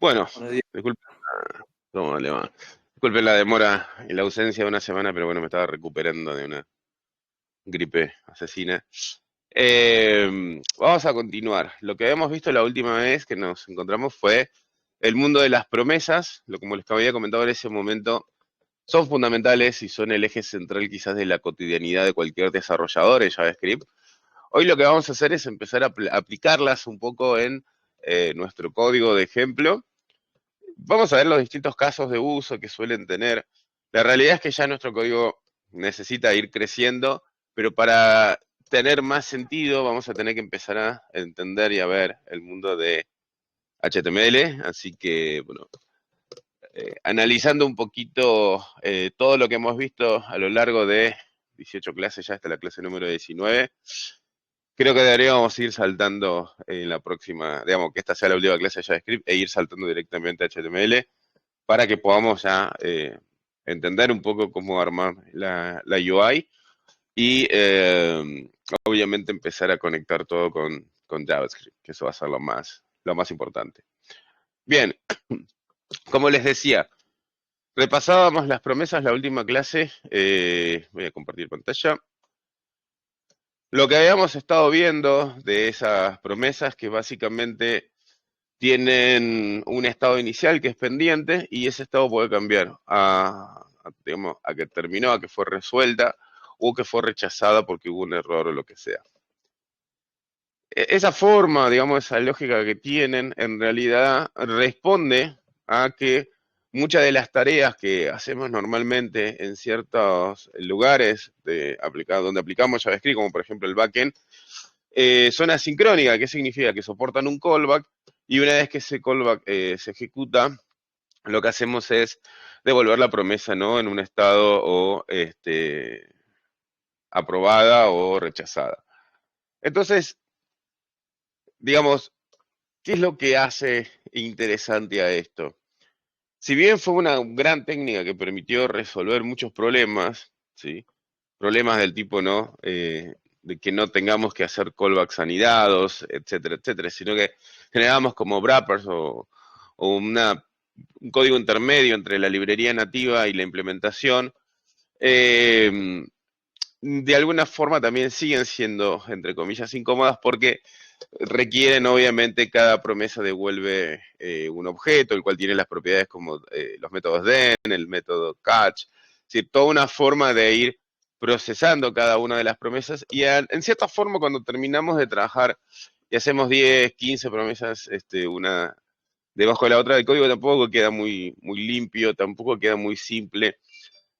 Bueno, Buenos días. disculpen, ¿cómo le va? Disculpen la demora y la ausencia de una semana, pero bueno, me estaba recuperando de una gripe asesina. Vamos a continuar. Lo que habíamos visto la última vez que nos encontramos fue el mundo de las promesas, lo como les había comentado en ese momento, son fundamentales y son el eje central quizás de la cotidianidad de cualquier desarrollador en JavaScript. Hoy lo que vamos a hacer es empezar a aplicarlas un poco en nuestro código de ejemplo. Vamos a ver los distintos casos de uso que suelen tener. La realidad es que ya nuestro código necesita ir creciendo, pero para tener más sentido vamos a tener que empezar a entender y a ver el mundo de HTML. Así que, bueno, analizando un poquito todo lo que hemos visto a lo largo de 18 clases, ya hasta la clase número 19, creo que deberíamos ir saltando en la próxima, digamos, que esta sea la última clase de JavaScript e ir saltando directamente a HTML para que podamos ya entender un poco cómo armar la UI y obviamente empezar a conectar todo con JavaScript, que eso va a ser lo más importante. Bien, como les decía, repasábamos las promesas la última clase. Voy a compartir pantalla. Lo que habíamos estado viendo de esas promesas, que básicamente tienen un estado inicial que es pendiente y ese estado puede cambiar digamos, a que terminó, a que fue resuelta o que fue rechazada porque hubo un error o lo que sea. Esa forma, digamos, esa lógica que tienen, en realidad responde a que muchas de las tareas que hacemos normalmente en ciertos lugares donde aplicamos JavaScript, como por ejemplo el backend, son asincrónicas. ¿Qué significa? Que soportan un callback y una vez que ese callback se ejecuta, lo que hacemos es devolver la promesa, ¿no? En un estado o aprobada o rechazada. Entonces, digamos, ¿qué es lo que hace interesante a esto? Si bien fue una gran técnica que permitió resolver muchos problemas, ¿sí? Problemas del tipo, ¿no? De que no tengamos que hacer callbacks anidados, etcétera, etcétera, sino que generamos como wrappers o un código intermedio entre la librería nativa y la implementación. De alguna forma también siguen siendo, entre comillas, incómodas porque requieren, obviamente, cada promesa devuelve un objeto, el cual tiene las propiedades como los métodos den, el método catch, es decir, toda una forma de ir procesando cada una de las promesas y en cierta forma cuando terminamos de trabajar y hacemos 10, 15 promesas, una debajo de la otra, el código tampoco queda muy limpio, tampoco queda muy simple.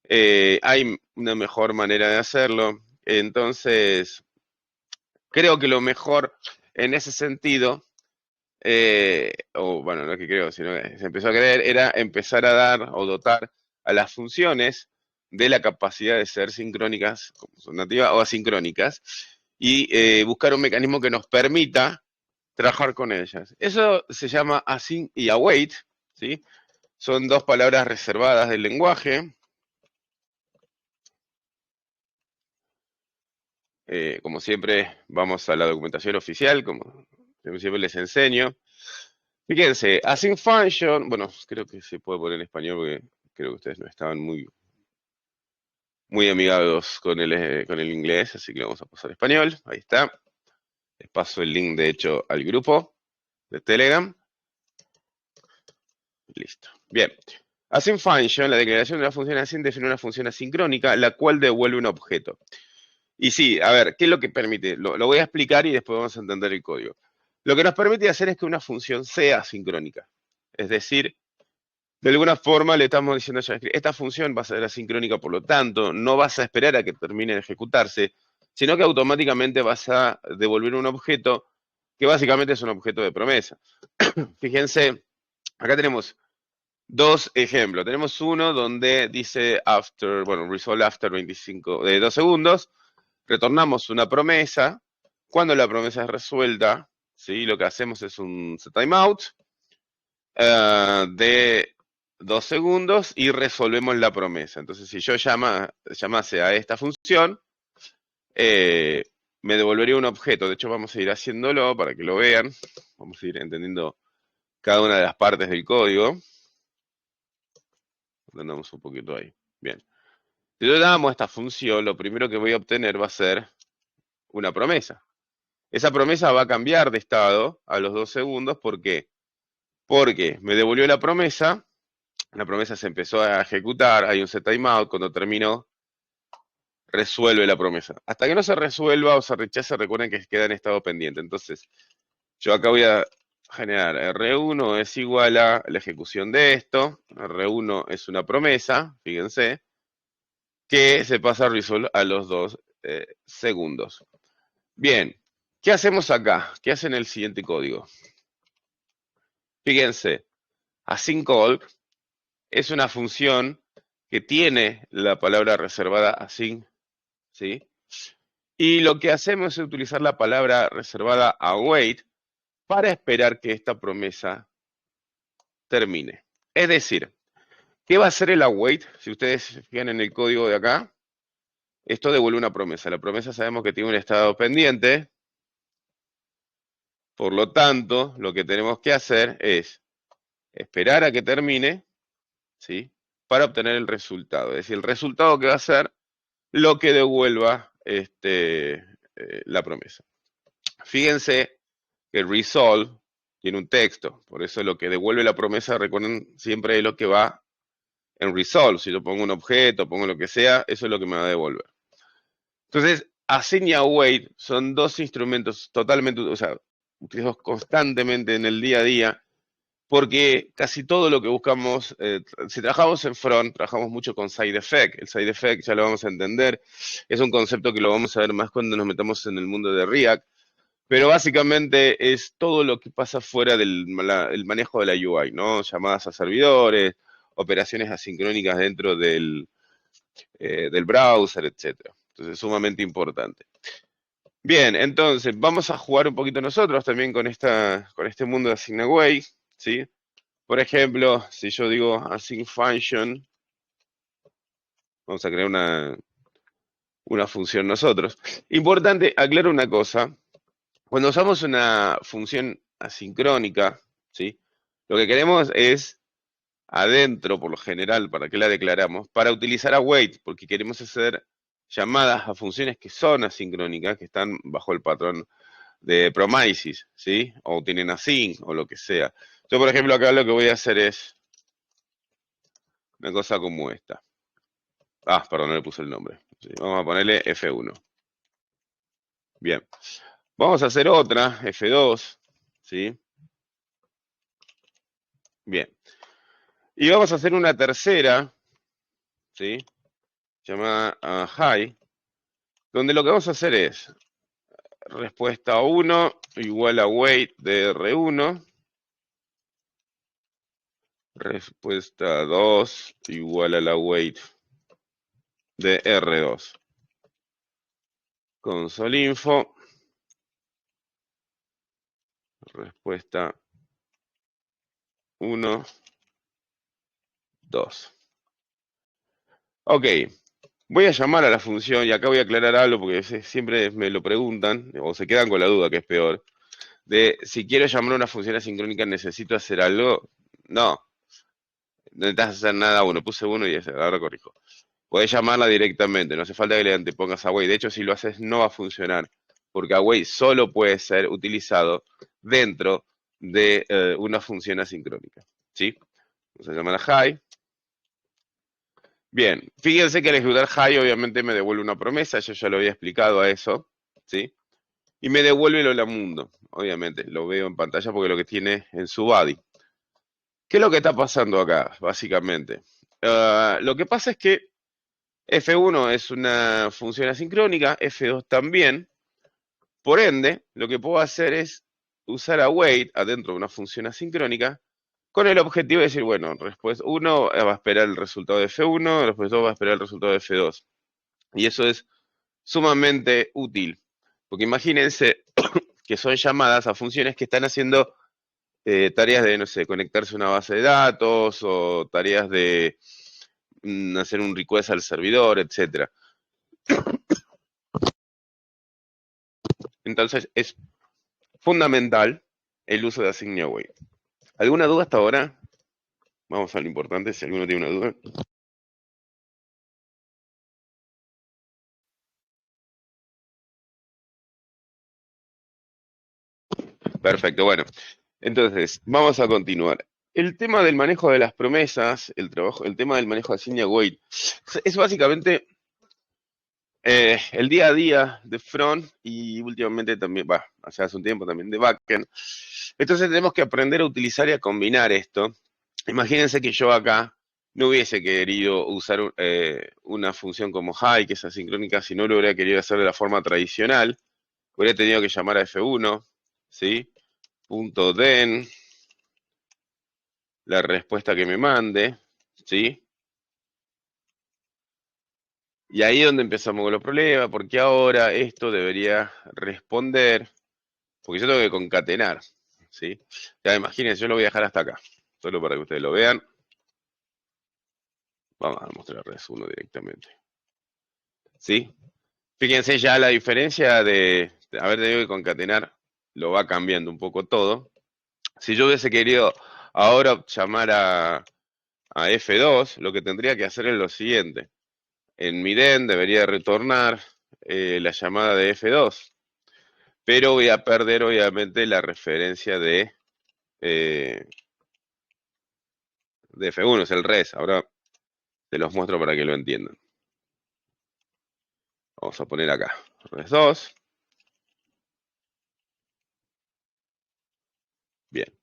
Hay una mejor manera de hacerlo. Entonces, creo que lo mejor en ese sentido, o bueno, no es que creo, sino que se empezó a creer, era empezar a dar o dotar a las funciones de la capacidad de ser sincrónicas, como son nativas, o asincrónicas, y buscar un mecanismo que nos permita trabajar con ellas. Eso se llama async y await, ¿sí? Son dos palabras reservadas del lenguaje. Como siempre, vamos a la documentación oficial, como siempre les enseño. Fíjense, async function, bueno, creo que se puede poner en español porque creo que ustedes no estaban muy amigados con el inglés, así que lo vamos a pasar a español. Ahí está. Les paso el link, de hecho, al grupo de Telegram. Listo. Bien. Async function, la declaración de una función async define una función asincrónica, la cual devuelve un objeto. Y sí, a ver, ¿qué es lo que permite? Lo voy a explicar y después vamos a entender el código. Lo que nos permite hacer es que una función sea asincrónica. Es decir, de alguna forma le estamos diciendo a JavaScript, esta función va a ser asincrónica, por lo tanto, no vas a esperar a que termine de ejecutarse, sino que automáticamente vas a devolver un objeto que básicamente es un objeto de promesa. Fíjense, acá tenemos dos ejemplos. Tenemos uno donde dice resolve after 2 segundos, retornamos una promesa. Cuando la promesa es resuelta, ¿sí? Lo que hacemos es un setTimeout de 2 segundos y resolvemos la promesa. Entonces, si yo llamase a esta función, me devolvería un objeto. De hecho, vamos a ir haciéndolo para que lo vean. Vamos a ir entendiendo cada una de las partes del código. Andamos un poquito ahí. Bien. Si yo damos esta función, lo primero que voy a obtener va a ser una promesa. Esa promesa va a cambiar de estado a los 2 segundos. ¿Por qué? Porque me devolvió la promesa se empezó a ejecutar, hay un set timeout, cuando terminó, resuelve la promesa. Hasta que no se resuelva o se rechace, recuerden que queda en estado pendiente. Entonces, yo acá voy a generar R1 es igual a la ejecución de esto, R1 es una promesa, fíjense, que se pasa a resolve a los 2 segundos. Bien, ¿qué hacemos acá? ¿Qué hace en el siguiente código? Fíjense, async_call es una función que tiene la palabra reservada async, ¿sí? Y lo que hacemos es utilizar la palabra reservada await para esperar que esta promesa termine. Es decir, ¿qué va a hacer el await? Si ustedes se fijan en el código de acá, esto devuelve una promesa. La promesa sabemos que tiene un estado pendiente. Por lo tanto, lo que tenemos que hacer es esperar a que termine, ¿sí? Para obtener el resultado. Es decir, el resultado que va a ser lo que devuelva la promesa. Fíjense que resolve tiene un texto, por eso lo que devuelve la promesa, recuerden, siempre es lo que va en resolve. Si yo pongo un objeto, pongo lo que sea, eso es lo que me va a devolver. Entonces, async y await son dos instrumentos totalmente, o sea, utilizados constantemente en el día a día, porque casi todo lo que buscamos, si trabajamos en front, trabajamos mucho con side effect. El side effect ya lo vamos a entender, es un concepto que lo vamos a ver más cuando nos metamos en el mundo de React, pero básicamente es todo lo que pasa fuera del el manejo de la UI, ¿no? Llamadas a servidores, operaciones asincrónicas dentro del browser, etcétera. Entonces, es sumamente importante. Bien, entonces, vamos a jugar un poquito nosotros también con este mundo de async await, ¿sí? Por ejemplo, si yo digo async function, vamos a crear una función nosotros. Importante, aclaro una cosa. Cuando usamos una función asincrónica, ¿sí? Lo que queremos es adentro, por lo general, ¿para qué la declaramos? Para utilizar await, porque queremos hacer llamadas a funciones que son asincrónicas, que están bajo el patrón de promises, ¿sí? O tienen async, o lo que sea. Yo, por ejemplo, acá lo que voy a hacer es una cosa como esta. Ah, perdón, no le puse el nombre. Sí, vamos a ponerle F1. Bien. Vamos a hacer otra, F2, ¿sí? Bien. Y vamos a hacer una tercera, ¿sí? Llamada high, donde lo que vamos a hacer es respuesta 1 igual a wait de R1, respuesta 2 igual a la wait de R2. Console info, respuesta 1, 2. Ok, voy a llamar a la función, y acá voy a aclarar algo porque siempre me lo preguntan, o se quedan con la duda, que es peor, de si quiero llamar a una función asincrónica, ¿necesito hacer algo? No, no necesitas hacer nada uno, puse uno y ahora corrijo. Podés llamarla directamente, no hace falta que le antepongas await. De hecho, si lo haces no va a funcionar, porque await solo puede ser utilizado dentro de una función asincrónica, ¿sí? Vamos a llamar a high. Bien, fíjense que al ejecutar high obviamente me devuelve una promesa, yo ya lo había explicado a eso, ¿sí? Y me devuelve el hola mundo, obviamente, lo veo en pantalla porque lo que tiene en su body. ¿Qué es lo que está pasando acá, básicamente? Lo que pasa es que F1 es una función asincrónica, F2 también, por ende, lo que puedo hacer es usar await adentro de una función asincrónica con el objetivo de decir, bueno, respuesta 1 va a esperar el resultado de F1, respuesta 2 va a esperar el resultado de F2. Y eso es sumamente útil, porque imagínense que son llamadas a funciones que están haciendo tareas de, no sé, conectarse a una base de datos o tareas de hacer un request al servidor, etc. Entonces es fundamental el uso de async await. ¿Alguna duda hasta ahora? Vamos a lo importante, si alguno tiene una duda. Perfecto, bueno. Entonces, vamos a continuar. El tema del manejo de las promesas, el tema del manejo de Asign Await, es básicamente el día a día de front y últimamente también, hace un tiempo también de backend. Entonces tenemos que aprender a utilizar y a combinar esto. Imagínense que yo acá no hubiese querido usar una función como high, que es asincrónica, si no lo hubiera querido hacer de la forma tradicional. Hubiera tenido que llamar a F1, ¿sí? Punto .den, la respuesta que me mande, ¿sí? Y ahí es donde empezamos con los problemas, porque ahora esto debería responder, porque yo tengo que concatenar, ¿sí? Ya imagínense, yo lo voy a dejar hasta acá, solo para que ustedes lo vean. Vamos a mostrarles uno directamente, ¿sí? Fíjense ya la diferencia de haber tenido que concatenar, lo va cambiando un poco todo. Si yo hubiese querido ahora llamar a F2, lo que tendría que hacer es lo siguiente. En mi den debería retornar la llamada de F2, pero voy a perder obviamente la referencia eh, de F1, es el res. Ahora te los muestro para que lo entiendan. Vamos a poner acá, res 2. Bien.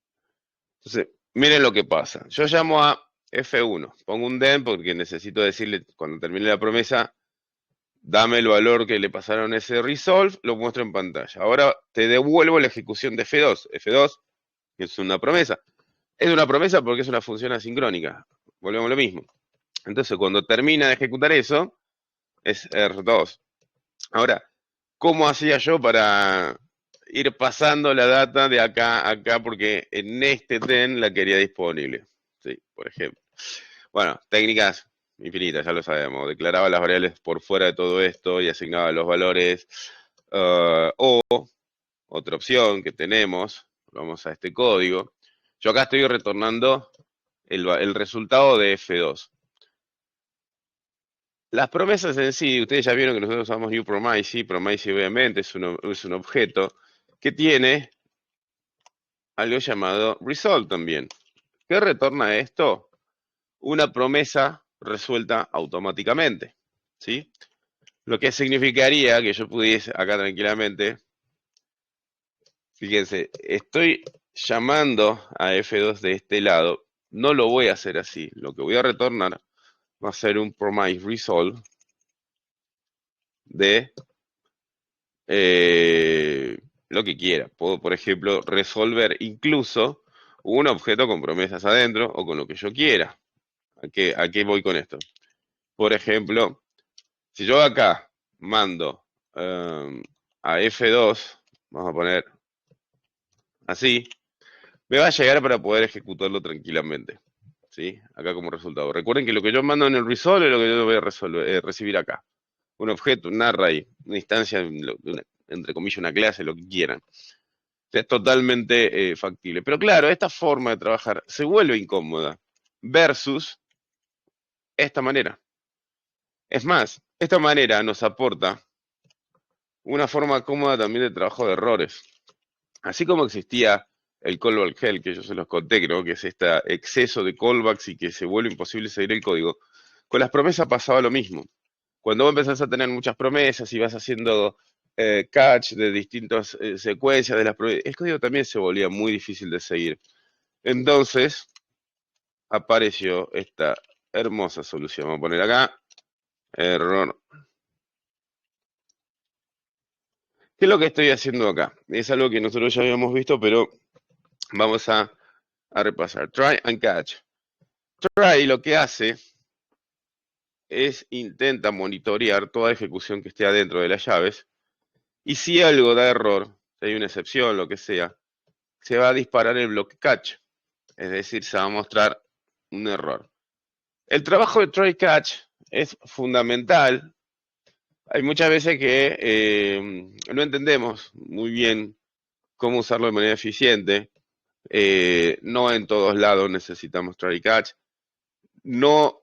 Entonces, miren lo que pasa. Yo llamo a F1, pongo un den porque necesito decirle, cuando termine la promesa, dame el valor que le pasaron ese resolve, lo muestro en pantalla. Ahora te devuelvo la ejecución de F2. F2 es una promesa. Es una promesa porque es una función asincrónica. Volvemos a lo mismo. Entonces, cuando termina de ejecutar eso, es R2. Ahora, ¿cómo hacía yo para ir pasando la data de acá a acá? Porque en este den la quería disponible. Sí, por ejemplo. Bueno, técnicas infinitas, ya lo sabemos. Declaraba las variables por fuera de todo esto y asignaba los valores. O otra opción que tenemos, vamos a este código. Yo acá estoy retornando el resultado de F2. Las promesas en sí, ustedes ya vieron que nosotros usamos newPromise, ¿sí? Promise obviamente es un objeto que tiene algo llamado result también. ¿Qué retorna esto? Una promesa resuelta automáticamente, ¿sí? Lo que significaría que yo pudiese acá tranquilamente, fíjense, estoy llamando a F2 de este lado, no lo voy a hacer así, lo que voy a retornar va a ser un promise resolve de lo que quiera. Puedo, por ejemplo, resolver incluso un objeto con promesas adentro o con lo que yo quiera. A qué voy con esto? Por ejemplo, si yo acá mando a F2, vamos a poner así, me va a llegar para poder ejecutarlo tranquilamente. ¿Sí? Acá como resultado. Recuerden que lo que yo mando en el resolve es lo que yo voy a recibir acá. Un objeto, un array, una instancia, entre comillas, una clase, lo que quieran. Es totalmente factible. Pero claro, esta forma de trabajar se vuelve incómoda versus esta manera. Es más, esta manera nos aporta una forma cómoda también de trabajo de errores. Así como existía el callback hell, que yo se los conté, creo que es este exceso de callbacks y que se vuelve imposible seguir el código, con las promesas pasaba lo mismo. Cuando vos empezás a tener muchas promesas y vas haciendo catch de distintas secuencias de las promesas, el código también se volvía muy difícil de seguir. Entonces apareció esta hermosa solución. Vamos a poner acá, error. ¿Qué es lo que estoy haciendo acá? Es algo que nosotros ya habíamos visto, pero vamos a repasar. Try and catch. Try lo que hace es intenta monitorear toda ejecución que esté adentro de las llaves y si algo da error, si hay una excepción, lo que sea, se va a disparar el bloque catch, es decir, se va a mostrar un error. El trabajo de try catch es fundamental. Hay muchas veces que no entendemos muy bien cómo usarlo de manera eficiente. No en todos lados necesitamos try catch. No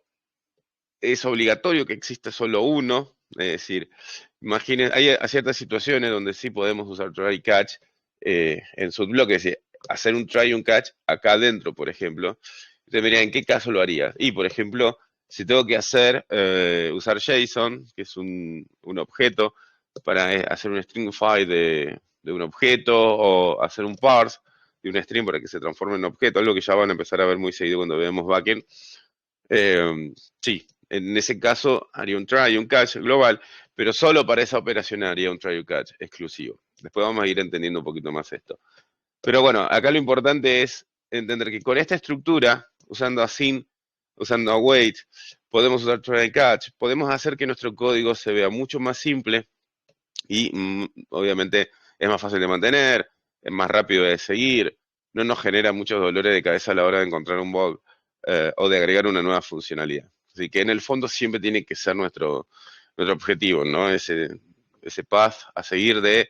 es obligatorio que exista solo uno. Es decir, imaginen, hay ciertas situaciones donde sí podemos usar try catch en subblock, es decir, hacer un try y un catch acá adentro, por ejemplo. Entonces, mira, ¿en qué caso lo haría? Y, por ejemplo, si tengo que usar JSON, que es un objeto, para hacer un stringify de un objeto, o hacer un parse de un string para que se transforme en objeto, algo que ya van a empezar a ver muy seguido cuando veamos backend. Sí, en ese caso haría un try y un catch global, pero solo para esa operación haría un try y un catch exclusivo. Después vamos a ir entendiendo un poquito más esto. Pero bueno, acá lo importante es entender que con esta estructura, usando async, usando await, podemos usar try and catch, podemos hacer que nuestro código se vea mucho más simple y obviamente es más fácil de mantener, es más rápido de seguir, no nos genera muchos dolores de cabeza a la hora de encontrar un bug o de agregar una nueva funcionalidad. Así que en el fondo siempre tiene que ser nuestro objetivo, ¿no? Ese path a seguir de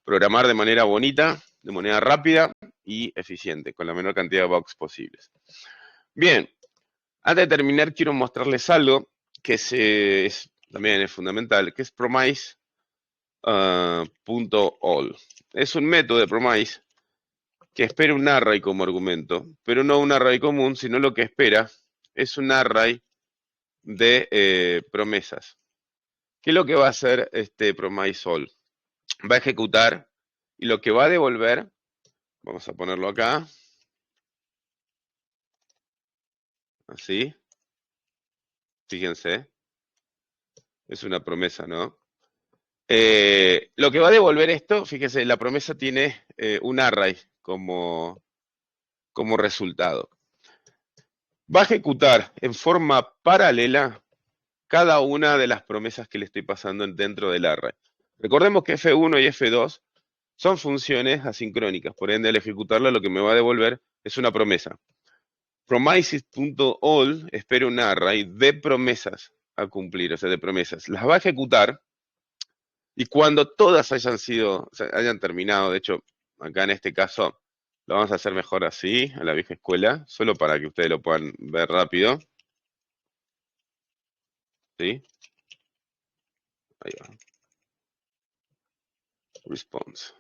programar de manera bonita, de manera rápida y eficiente, con la menor cantidad de bugs posibles. Bien, antes de terminar quiero mostrarles algo que también es fundamental, que es promise.all. Es un método de promise que espera un array como argumento, pero no un array común, sino lo que espera es un array de promesas. ¿Qué es lo que va a hacer este promise all? Va a ejecutar y lo que va a devolver, vamos a ponerlo acá, así, fíjense, es una promesa, ¿no? Lo que va a devolver esto, fíjense, la promesa tiene un array como resultado. Va a ejecutar en forma paralela cada una de las promesas que le estoy pasando dentro del array. Recordemos que F1 y F2 son funciones asincrónicas, por ende al ejecutarla lo que me va a devolver es una promesa. Promises.all espera un array de promesas a cumplir, o sea, de promesas. Las va a ejecutar y cuando todas hayan terminado, de hecho, acá en este caso lo vamos a hacer mejor así, a la vieja escuela, solo para que ustedes lo puedan ver rápido. ¿Sí? Ahí va. Response.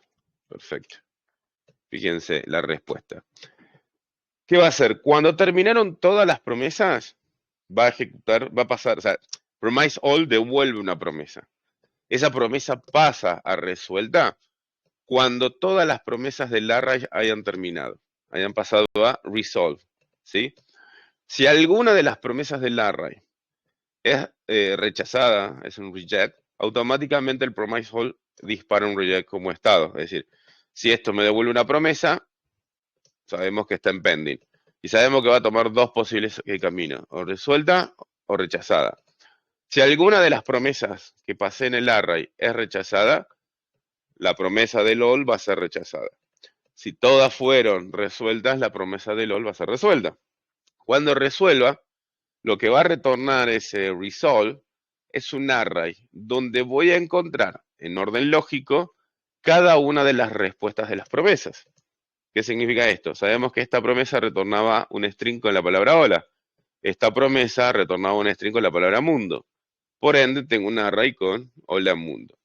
Perfecto. Fíjense la respuesta. ¿Qué va a hacer? Cuando terminaron todas las promesas, va a ejecutar, va a pasar, o sea, promise all devuelve una promesa. Esa promesa pasa a resuelta cuando todas las promesas del array hayan terminado, hayan pasado a resolve, ¿sí? Si alguna de las promesas del array es rechazada, es un reject, automáticamente el promise all dispara un reject como estado. Es decir, si esto me devuelve una promesa, sabemos que está en pending. Y sabemos que va a tomar dos posibles caminos, o resuelta o rechazada. Si alguna de las promesas que pasé en el array es rechazada, la promesa del all va a ser rechazada. Si todas fueron resueltas, la promesa del all va a ser resuelta. Cuando resuelva, lo que va a retornar ese resolve es un array donde voy a encontrar en orden lógico cada una de las respuestas de las promesas. ¿Qué significa esto? Sabemos que esta promesa retornaba un string con la palabra hola. Esta promesa retornaba un string con la palabra mundo. Por ende, tengo un array con hola mundo.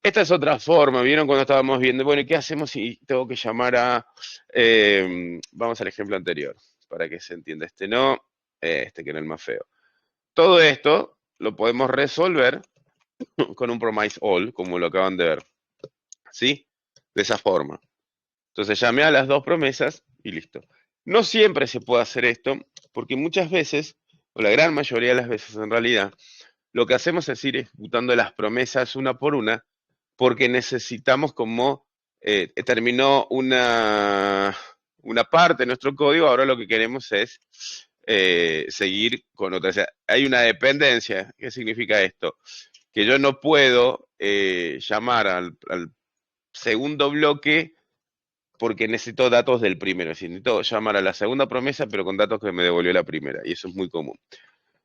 Esta es otra forma, ¿vieron cuando estábamos viendo? Bueno, ¿qué hacemos si tengo que llamar a... vamos al ejemplo anterior, para que se entienda. Este no, este que era el más feo. Todo esto lo podemos resolver con un promise all, como lo acaban de ver. ¿Sí? De esa forma. Entonces llamé a las dos promesas y listo. No siempre se puede hacer esto, porque muchas veces, o la gran mayoría de las veces en realidad, lo que hacemos es ir ejecutando las promesas una por una, porque necesitamos como terminó una parte de nuestro código, ahora lo que queremos es seguir con otra. O sea, hay una dependencia. ¿Qué significa esto? Que yo no puedo llamar al segundo bloque porque necesito datos del primero. Es decir, necesito llamar a la segunda promesa, pero con datos que me devolvió la primera, y eso es muy común.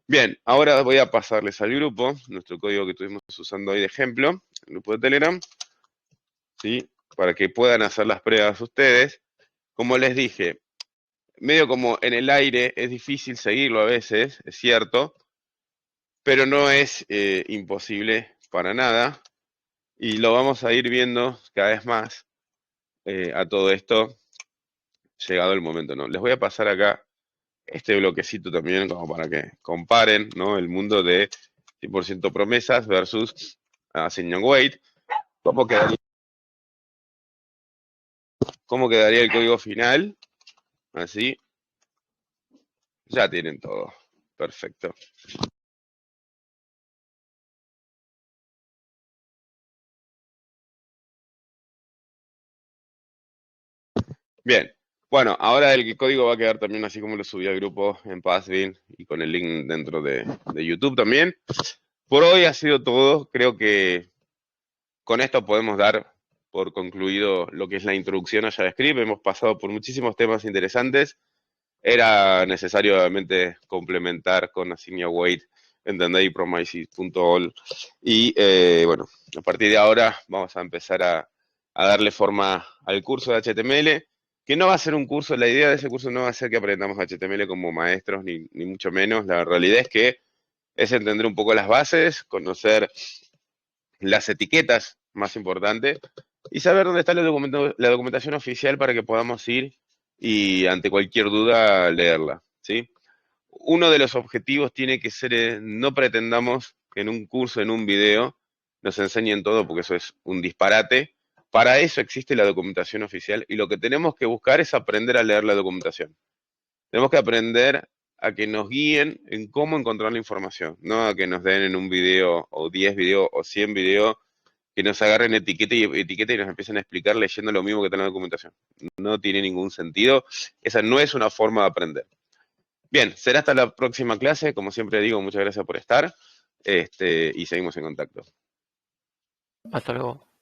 Bien, ahora voy a pasarles al grupo, nuestro código que estuvimos usando hoy de ejemplo, el grupo de Telegram, ¿sí? Para que puedan hacer las pruebas ustedes. Como les dije, medio como en el aire, es difícil seguirlo a veces, es cierto, pero no es imposible para nada. Y lo vamos a ir viendo cada vez más a todo esto, llegado el momento, ¿no? Les voy a pasar acá este bloquecito también, como para que comparen, ¿no? El mundo de 100% promesas versus Young Wait. ¿Cómo quedaría, ¿Cómo quedaría el código final? Así, ya tienen todo. Perfecto. Bien. Bueno, ahora el código va a quedar también así como lo subí al grupo en Passbin y con el link dentro de YouTube también. Por hoy ha sido todo. Creo que con esto podemos dar por concluido lo que es la introducción a JavaScript. Hemos pasado por muchísimos temas interesantes. Era necesario obviamente complementar con Assign Await, entender y promises.all. Y bueno, a partir de ahora vamos a empezar a darle forma al curso de HTML, que no va a ser un curso, la idea de ese curso no va a ser que aprendamos HTML como maestros, ni mucho menos. La realidad es que es entender un poco las bases, conocer las etiquetas más importantes y saber dónde está la documentación oficial para que podamos ir y ante cualquier duda leerla, ¿sí? Uno de los objetivos tiene que ser, no pretendamos que en un curso, en un video, nos enseñen todo, porque eso es un disparate. Para eso existe la documentación oficial y lo que tenemos que buscar es aprender a leer la documentación. Tenemos que aprender a que nos guíen en cómo encontrar la información, no a que nos den en un video o 10 videos o 100 videos que nos agarren etiqueta y nos empiecen a explicar leyendo lo mismo que está en la documentación. No tiene ningún sentido. Esa no es una forma de aprender. Bien, será hasta la próxima clase. Como siempre digo, muchas gracias por estar y seguimos en contacto. Hasta luego.